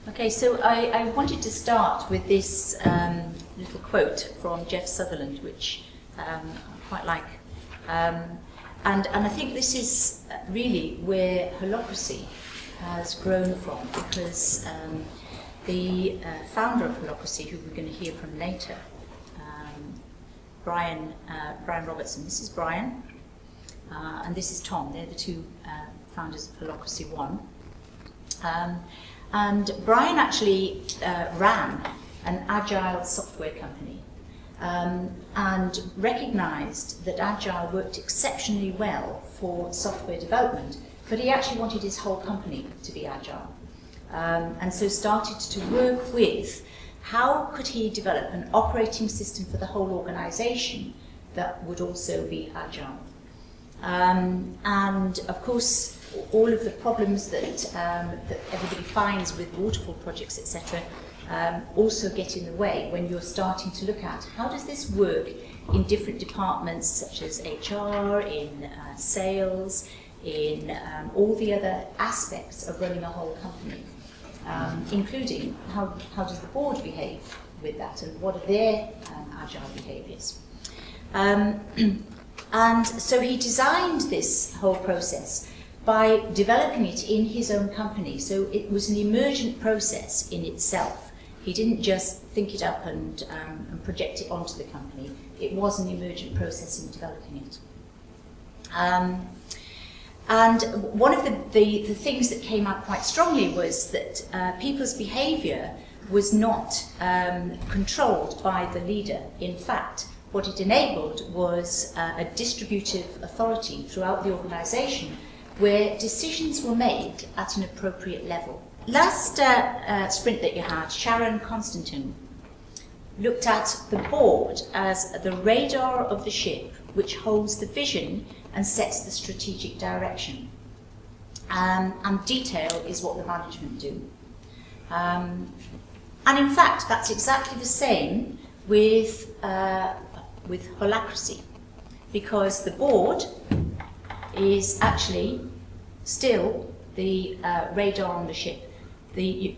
Okay, so I wanted to start with this little quote from Jeff Sutherland, which I quite like. And I think this is really where Holacracy has grown from, because the founder of Holacracy, who we're going to hear from later, Brian Robertson. This is Brian, and this is Tom. They're the two founders of Holacracy 1. And Brian actually ran an agile software company and recognised that agile worked exceptionally well for software development, but he actually wanted his whole company to be agile. And so started to work with how could he develop an operating system for the whole organisation that would also be agile. And of course, all of the problems that everybody finds with waterfall projects, etc., also get in the way when you're starting to look at how does this work in different departments such as HR, in sales, in all the other aspects of running a whole company, including how does the board behave with that and what are their agile behaviours. And so he designed this whole process by developing it in his own company. So it was an emergent process in itself. He didn't just think it up and project it onto the company. It was an emergent process in developing it. And one of the things that came out quite strongly was that people's behaviour was not controlled by the leader. In fact, what it enabled was a distributive authority throughout the organisation where decisions were made at an appropriate level. Last sprint that you had, Sharon Constantine looked at the board as the radar of the ship, which holds the vision and sets the strategic direction. And detail is what the management do. And in fact, that's exactly the same with Holacracy, because the board is actually still the radar on the ship. The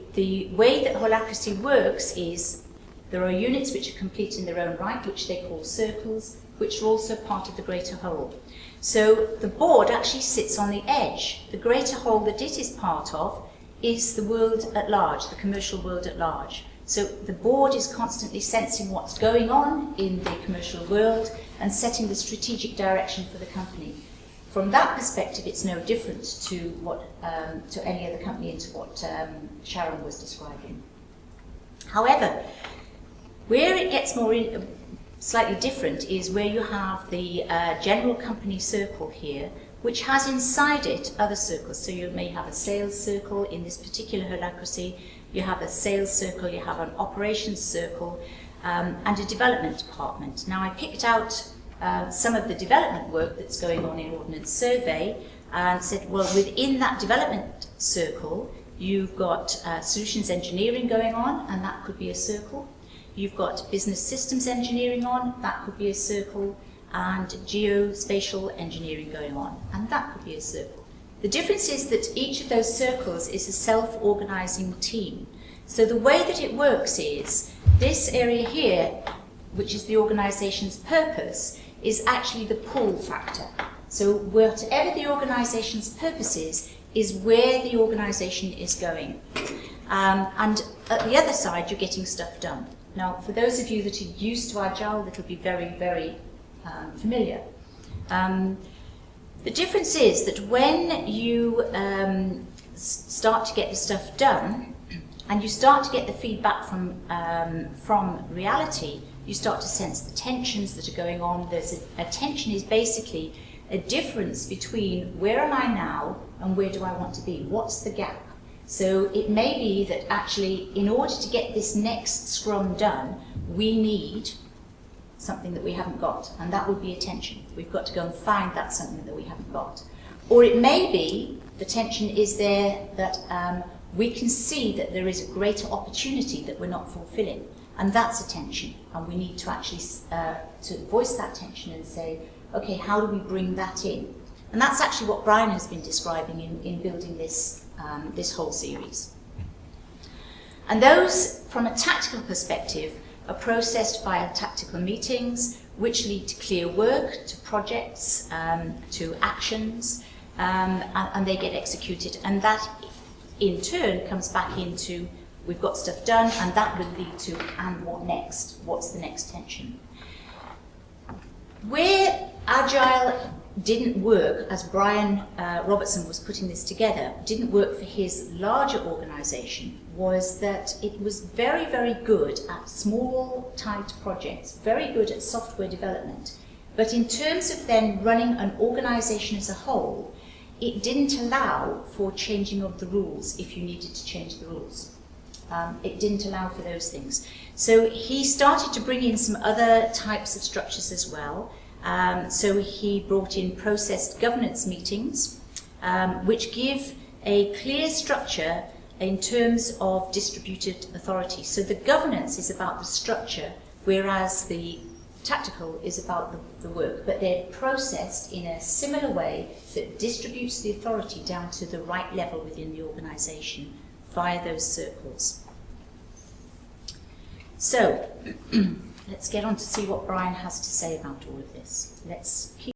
way that Holacracy works is there are units which are complete in their own right, which they call circles, which are also part of the greater whole. So the board actually sits on the edge. The greater whole that it is part of is the world at large, the commercial world at large. So the board is constantly sensing what's going on in the commercial world and setting the strategic direction for the company. From that perspective, it's no different to what to any other company and to what Sharon was describing. However, where it gets more slightly different is where you have the general company circle here, which has inside it other circles. So you may have a sales circle in this particular Holacracy, you have a sales circle, you have an operations circle, and a development department. Now I picked out some of the development work that's going on in Ordnance Survey and said, well, within that development circle, you've got solutions engineering going on, and that could be a circle. You've got business systems engineering on, that could be a circle, and geospatial engineering going on, and that could be a circle. The difference is that each of those circles is a self-organising team. So the way that it works is, this area here, which is the organisation's purpose, is actually the pull factor. So whatever the organisation's purpose is where the organisation is going. And at the other side, you're getting stuff done. Now, for those of you that are used to Agile, it'll be very, very familiar. The difference is that when you start to get the stuff done, and you start to get the feedback from reality, you start to sense the tensions that are going on. A tension is basically a difference between where am I now and where do I want to be? What's the gap? So it may be that actually, in order to get this next scrum done, we need something that we haven't got, and that would be a tension. We've got to go and find that something that we haven't got. Or it may be the tension is there that we can see that there is a greater opportunity that we're not fulfilling, and that's a tension, and we need to actually to voice that tension and say, okay, how do we bring that in? And that's actually what Brian has been describing in building this this whole series. And those, from a tactical perspective, are processed via tactical meetings, which lead to clear work, to projects, to actions, and they get executed. And that, in turn, comes back into, we've got stuff done, and that will lead to, and what next? What's the next tension? Where Agile didn't work, as Brian Robertson was putting this together, didn't work for his larger organisation, was that it was very, very good at small, tight projects, very good at software development. But in terms of then running an organisation as a whole, it didn't allow for changing of the rules if you needed to change the rules. It didn't allow for those things. So he started to bring in some other types of structures as well. So he brought in processed governance meetings, which give a clear structure in terms of distributed authority. So the governance is about the structure, whereas the tactical is about the work, but they're processed in a similar way that distributes the authority down to the right level within the organisation via those circles. So let's get on to see what Brian has to say about all of this. Let's keep